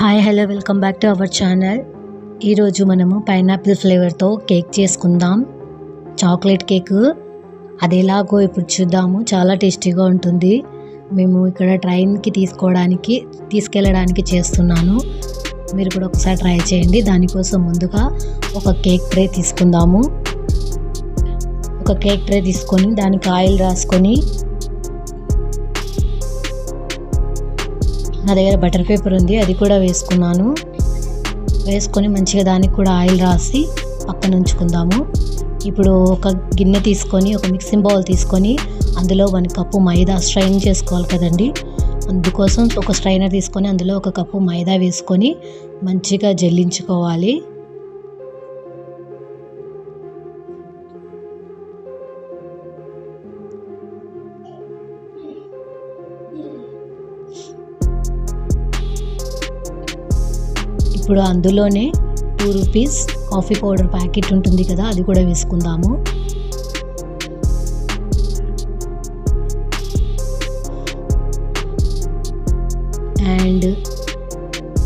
Hi hello welcome back to our channel. ఈరోజు మనము pineapple ఫ్లేవర్తో cake చేసుకుందాం. చాక్లెట్ కేక్ అది ఎలాగో ఇప్పుడు చూద్దాము. చాలా టేస్టీగా ఉంటుంది. మేము ఇక్కడ ట్రైన్కి తీసుకెళ్ళడానికి చేస్తున్నాను. మీరు కూడా ఒకసారి ట్రై చేయండి. దానికోసం ముందుగా ఒక కేక్ ట్రే తీసుకుందాము. ఒక కేక్ ట్రే తీసుకొని దానికి ఆయిల్ రాసుకొని, నా దగ్గర బటర్ పేపర్ ఉంది, అది కూడా వేసుకొని మంచిగా దానికి కూడా ఆయిల్ రాసి పక్కన ఉంచుకుందాము. ఇప్పుడు ఒక గిన్నె తీసుకొని, ఒక మిక్సింగ్ బౌల్ తీసుకొని అందులో 1 కప్పు మైదా స్ట్రైన్ చేసుకోవాలి కదండి. అందుకోసం ఒక స్ట్రైనర్ తీసుకొని అందులో 1 కప్పు మైదా వేసుకొని మంచిగా జల్లించుకోవాలి. ఇప్పుడు అందులోనే 2 రూపీస్ కాఫీ పౌడర్ ప్యాకెట్ ఉంటుంది కదా, అది కూడా వేసుకుందాము. And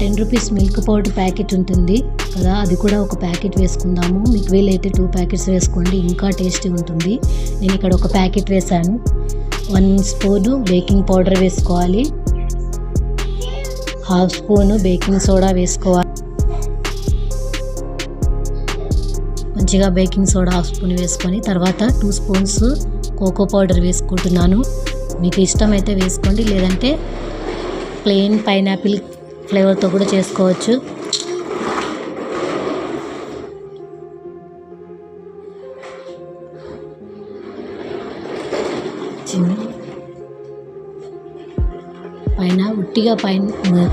10 rupees milk powder packet ఉంటుంది కదా, అది కూడా ఒక ప్యాకెట్ వేసుకుందాము. మీకు వీలైతే 2 ప్యాకెట్స్ వేసుకోండి, ఇంకా టేస్టీ ఉంటుంది. నేను ఇక్కడ ఒక ప్యాకెట్ వేసాను. 1 స్పూను బేకింగ్ పౌడర్ వేసుకోవాలి. 1/2 స్పూను బేకింగ్ సోడా వేసుకోవాలి. మంచిగా బేకింగ్ సోడా 1/2 స్పూన్ వేసుకొని తర్వాత 2 స్పూన్స్ కోకో పౌడర్ వేసుకుంటున్నాను. మీకు ఇష్టమైతే వేసుకోండి, లేదంటే ప్లెయిన్ పైనాపిల్ ఫ్లేవర్తో కూడా చేసుకోవచ్చు. పైన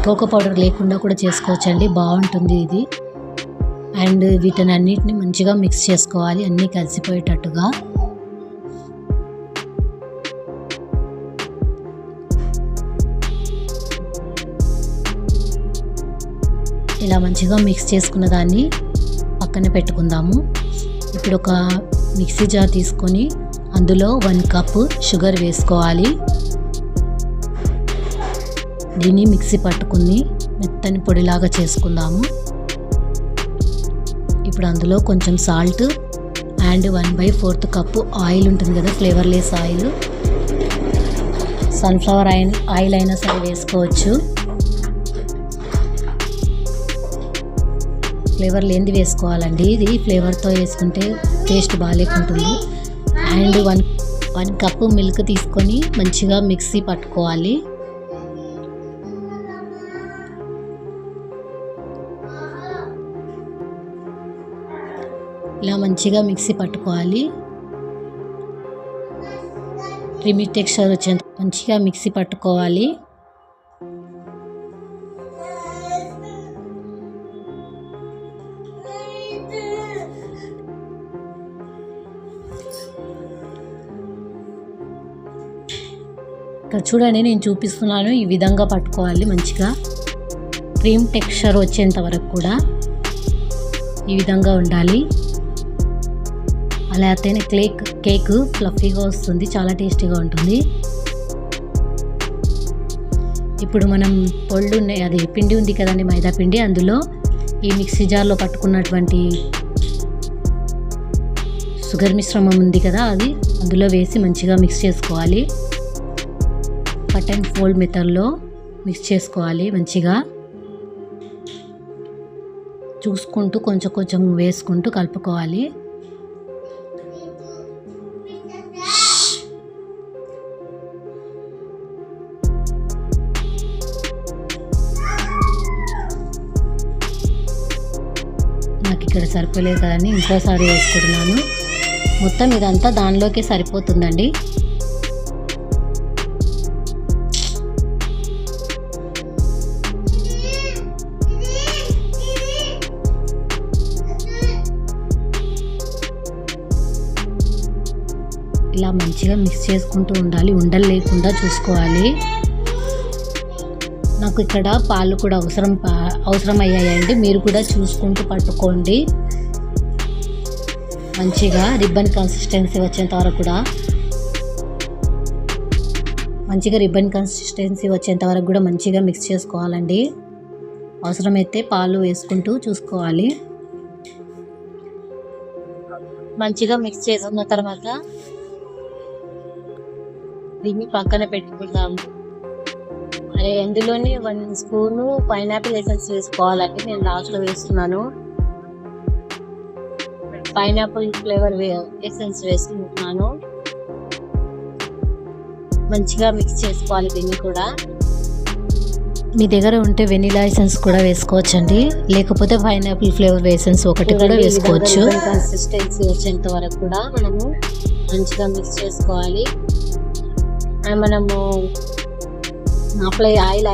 కోకో పౌడర్ లేకుండా కూడా చేసుకోవచ్చండి, బాగుంటుంది ఇది. అండ్ వీటన్నిటిని మంచిగా మిక్స్ చేసుకోవాలి, అన్నీ కలిసిపోయేటట్టుగా. ఇలా మంచిగా మిక్స్ చేసుకున్న దాన్ని పక్కన పెట్టుకుందాము. ఇప్పుడు ఒక మిక్సీ జార్ తీసుకొని అందులో 1 కప్పు షుగర్ వేసుకోవాలి. దీన్ని మిక్సీ పట్టుకుని మెత్తని పొడిలాగా చేసుకుందాము. ఇప్పుడు అందులో కొంచెం సాల్ట్ అండ్ 1/4 కప్పు ఆయిల్ ఉంటుంది కదా, ఫ్లేవర్లెస్ ఆయిల్, సన్ఫ్లవర్ ఆయిల్ అయినా సరే వేసుకోవచ్చు. ఫ్లేవర్ లేనిది వేసుకోవాలండి, ఇది ఫ్లేవర్తో వేసుకుంటే టేస్ట్ బాగాలేకుంటుంది. అండ్ 1 కప్పు మిల్క్ తీసుకొని మంచిగా మిక్సీ పట్టుకోవాలి. ఇలా మంచిగా మిక్సీ పట్టుకోవాలి. క్రీమీ టెక్స్చర్ వచ్చేంత మంచిగా మిక్సీ పట్టుకోవాలి. ఇక్కడ చూడండి, నేను చూపిస్తున్నాను, ఈ విధంగా పట్టుకోవాలి. మంచిగా క్రీమ్ టెక్స్చర్ వచ్చేంత వరకు కూడా ఈ విధంగా ఉండాలి. అలా అయితేనే కేక్ ఫ్లఫీగా వస్తుంది, చాలా టేస్టీగా ఉంటుంది. ఇప్పుడు మనం పిండి ఉంది కదండి, మైదా పిండి, అందులో ఈ మిక్సీ జార్లో పట్టుకున్నటువంటి షుగర్ మిశ్రమం ఉంది కదా, అది అందులో వేసి మంచిగా మిక్స్ చేసుకోవాలి. కట్ అండ్ ఫోల్డ్ మెథడ్లో మిక్స్ చేసుకోవాలి. మంచిగా చూసుకుంటూ కొంచెం కొంచెం వేసుకుంటూ కలుపుకోవాలి. నాకు ఇక్కడ సరిపోలేదు కదండి, ఇంకోసారి వేసుకుంటున్నాను. మొత్తం ఇదంతా దానిలోకే సరిపోతుందండి. ఇలా మంచిగా మిక్స్ చేసుకుంటూ ఉండాలి, ఉండలు లేకుండా చూసుకోవాలి. నాకు ఇక్కడ పాలు కూడా అవసరం అయ్యాయండి, మీరు కూడా చూసుకుంటూ పట్టుకోండి. మంచిగా రిబ్బన్ కన్సిస్టెన్సీ వచ్చేంత వరకు కూడా మంచిగా రిబ్బన్ కన్సిస్టెన్సీ వచ్చేంత వరకు కూడా మంచిగా మిక్స్ చేసుకోవాలండి. అవసరమైతే పాలు వేసుకుంటూ చూసుకోవాలి. మంచిగా మిక్స్ చేసుకున్న తర్వాత దీన్ని పక్కన పెట్టుకుందాము. అందులోని 1 స్పూన్ పైనాపిల్ ఎసెన్స్ వేసుకోవాలండి. నేను లాస్ట్లో వేస్తున్నాను. పైనాపిల్ ఫ్లేవర్ ఎసెన్స్ వేసుకుంటున్నాను. మంచిగా మిక్స్ చేసుకోవాలి. దీన్ని కూడా మీ దగ్గర ఉంటే వెనిలా ఎసెన్స్ కూడా వేసుకోవచ్చండి, లేకపోతే పైనాపిల్ ఫ్లేవర్ ఎసెన్స్ ఒకటి కూడా వేసుకోవచ్చు. కన్సిస్టెన్సీ వచ్చేంత వరకు కూడా మనము మంచిగా మిక్స్ చేసుకోవాలి. మనము ఆయిల్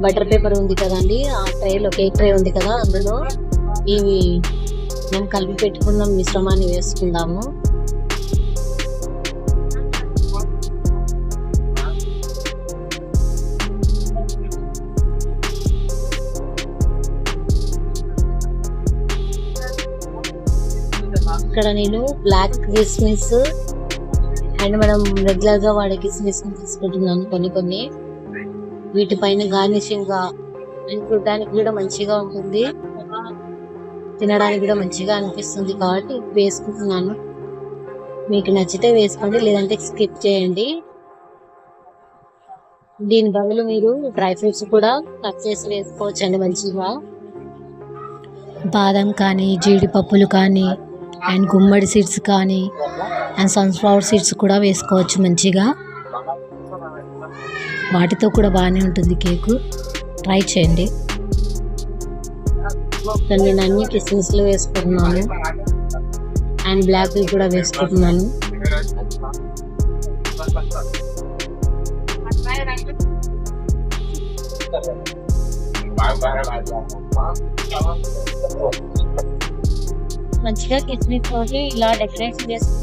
బటర్ పేపర్ ఉంది కదండి, ఆ ట్రేలో కేక్ ట్రే ఉంది కదా, అందులో ఇవి మనం కలిపి పెట్టుకున్న మిశ్రమాన్ని వేసుకుందాము. ఇక్కడ నేను బ్లాక్ కిస్మిస్ అండ్ మనం రెగ్యులర్ గా వాడే కిస్మిస్ తీసుకుంటున్నాను కొన్ని. వీటిపైన గార్నిషింగ్ గా చూడడానికి కూడా మంచిగా ఉంటుంది, తినడానికి కూడా మంచిగా అనిపిస్తుంది కాబట్టి వేసుకుంటున్నాను. మీకు నచ్చితే వేసుకోండి, లేదంటే స్కిప్ చేయండి. దీని బదులు మీరు డ్రై ఫ్రూట్స్ కూడా కట్ చేసి వేసుకోవచ్చండి. మంచిగా బాదం కానీ, జీడిపప్పులు కానీ, అండ్ గుమ్మడి సీడ్స్ కానీ, అండ్ సన్ఫ్లవర్ సీడ్స్ కూడా వేసుకోవచ్చు. మంచిగా వాటితో కూడా బాగానే ఉంటుంది కేకు. ట్రై చేయండి. నేను అన్ని కిస్మిస్లు వేసుకుంటున్నాను అండ్ బ్లాక్ కూడా వేసుకుంటున్నాను. మంచిగా కిస్మిస్ తోటి ఇలా డెకరేట్ చేసి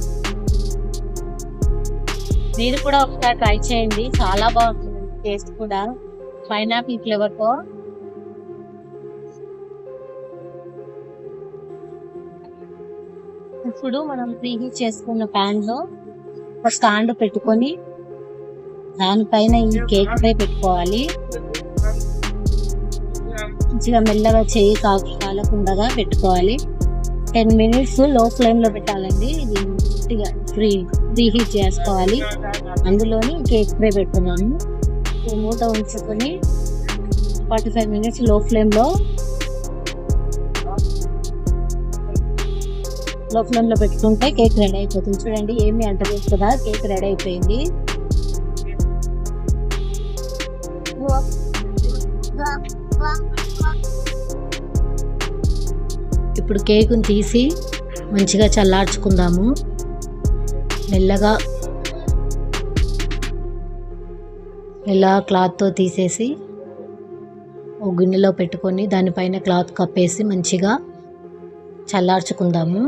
మీరు కూడా ఒకసారి ట్రై చేయండి. చాలా బాగుంటుంది టేస్ట్ కూడా, పైనాపిల్ ఫ్లేవర్ తో. ఇప్పుడు మనం ప్రీహీట్ చేసుకున్న ప్యాన్ లో ఒక స్టాండ్ పెట్టుకొని దానిపైన ఈ కేక్ పై పెట్టుకోవాలి. మంచిగా మెల్లగా చేయి కాలకుండా పెట్టుకోవాలి. 10 minutes లో ఫ్లేమ్ లో పెట్టాలండి. ఇది పూర్తిగా ప్రీహీట్ చేసుకోవాలి. అందులోని కేక్ ట్రే పెట్టుకున్నాను. మూత ఉంచుకొని 45 minutes లో ఫ్లేమ్ లో పెట్టుకుంటే కేక్ రెడీ అయిపోతుంది. చూడండి, ఏమి అంటలేదు కదా, కేక్ రెడీ అయిపోయింది. ఇప్పుడు కేకుని తీసి మంచిగా చల్లార్చుకుందాము. మెల్లగా క్లాత్తో తీసేసి ఒక గిన్నెలో పెట్టుకొని దానిపైన క్లాత్ కప్పేసి మంచిగా చల్లార్చుకుందాము.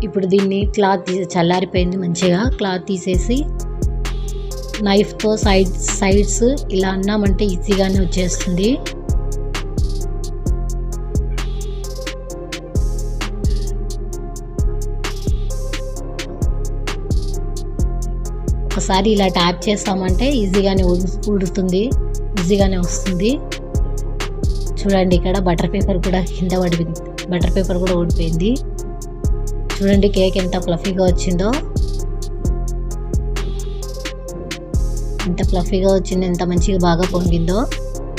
ఇప్పుడు దీన్ని క్లాత్ చల్లారిపోయింది. మంచిగా క్లాత్ తీసేసి నైఫ్తో సైడ్స్ ఇలా అన్నామంటే ఈజీగానే వచ్చేస్తుంది. ఒకసారి ఇలా ట్యాప్ చేస్తామంటే ఈజీగానే ఉడుతుంది, ఈజీగానే వస్తుంది. చూడండి, ఇక్కడ బటర్ పేపర్ కూడా కింద పడిపోయింది, బటర్ పేపర్ కూడా ఊడిపోయింది. చూడండి కేక్ ఎంత ఫ్లఫీగా వచ్చిందో, ఎంత ఫ్లఫీగా వచ్చిందో, ఎంత మంచిగా బాగా పొంగిందో.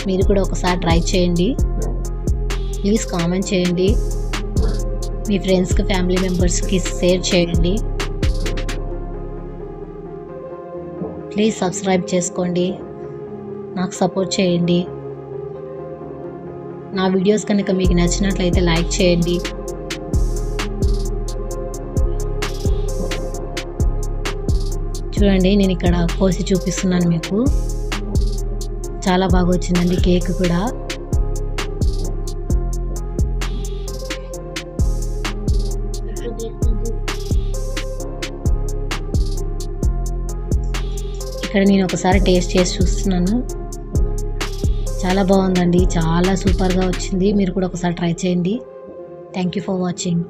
మీరు కూడా ఒకసారి ట్రై చేయండి. ప్లీజ్ కామెంట్ చేయండి, మీ ఫ్రెండ్స్కి, ఫ్యామిలీ మెంబర్స్కి షేర్ చేయండి. ప్లీజ్ సబ్స్క్రైబ్ చేసుకోండి, నాకు సపోర్ట్ చేయండి. నా వీడియోస్ కనుక మీకు నచ్చినట్లయితే లైక్ చేయండి. చూడండి, నేను ఇక్కడ కోసి చూపిస్తున్నాను మీకు. చాలా బాగా వచ్చిందండి కేక్ కూడా. ఇక్కడ నేను ఒకసారి టేస్ట్ చేసి చూస్తున్నాను. చాలా బాగుందండి, చాలా సూపర్గా వచ్చింది. మీరు కూడా ఒకసారి ట్రై చేయండి. Thank you for watching.